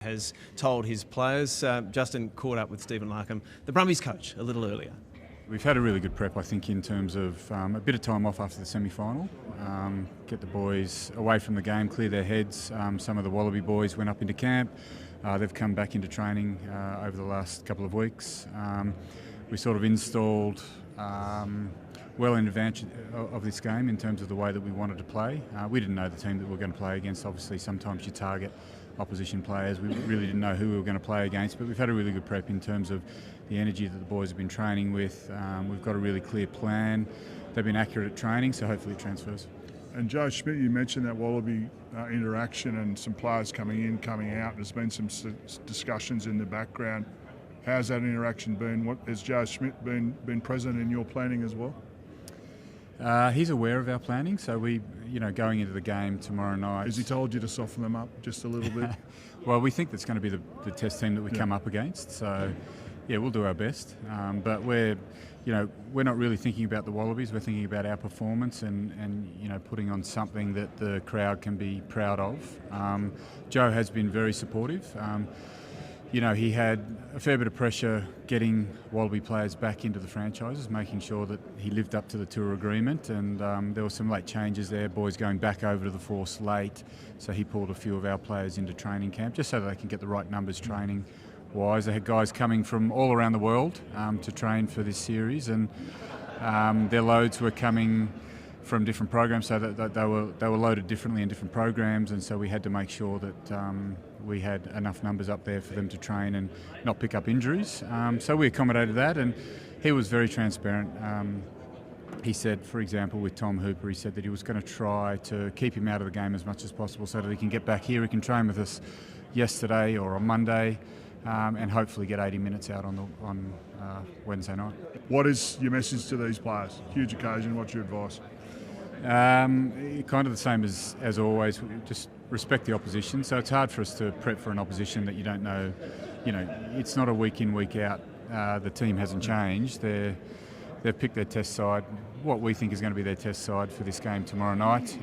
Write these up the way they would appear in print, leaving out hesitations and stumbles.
has told his players. Justin caught up with Stephen Larkham, the Brumbies coach, a little earlier. We've had a really good prep, I think, in terms of a bit of time off after the semi-final, get the boys away from the game, clear their heads. Some of the Wallaby boys went up into camp. They've come back into training over the last couple of weeks. We sort of installed well in advance of this game in terms of the way that we wanted to play. We didn't know the team that we were going to play against. Obviously, sometimes you target opposition players. We really didn't know who we were going to play against, but we've had a really good prep in terms of the energy that the boys have been training with. We've got a really clear plan. They've been accurate at training, so hopefully it transfers. And Joe Schmidt, you mentioned that Wallaby interaction and some players coming in, coming out. There's been some discussions in the background. How's that interaction been? Has Joe Schmidt been present in your planning as well? He's aware of our planning, so we, going into the game tomorrow night. Has he told you to soften them up just a little bit? Well, we think that's going to be the test team that we come up against. So, yeah, we'll do our best. But we're not really thinking about the Wallabies. We're thinking about our performance and putting on something that the crowd can be proud of. Joe has been very supportive. He had a fair bit of pressure getting Wallaby players back into the franchises, making sure that he lived up to the tour agreement, and there were some late changes there, boys going back over to the force late, so he pulled a few of our players into training camp just so that they can get the right numbers training-wise. They had guys coming from all around the world to train for this series, and their loads were coming from different programs, so that they were loaded differently in different programs, and so we had to make sure that we had enough numbers up there for them to train and not pick up injuries. So we accommodated that, and he was very transparent. He said, for example, with Tom Hooper, he said that he was going to try to keep him out of the game as much as possible so that he can get back here. He can train with us yesterday or on Monday, and hopefully get 80 minutes out on Wednesday night. What is your message to these players? Huge occasion. What's your advice? Kind of the same as always. Just respect the opposition. So it's hard for us to prep for an opposition that you don't know. It's not a week in, week out. The team hasn't changed. They've picked their test side, what we think is going to be their test side for this game tomorrow night.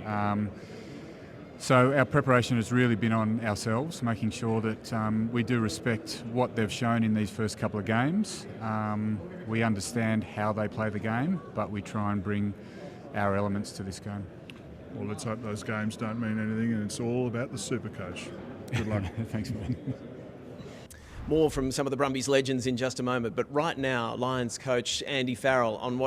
So our preparation has really been on ourselves, making sure that we do respect what they've shown in these first couple of games. We understand how they play the game, but we try and bring our elements to this game. Well, let's hope those games don't mean anything, and it's all about the super coach. Good luck. Thanks, man. More from some of the Brumbies legends in just a moment, but right now, Lions coach Andy Farrell on what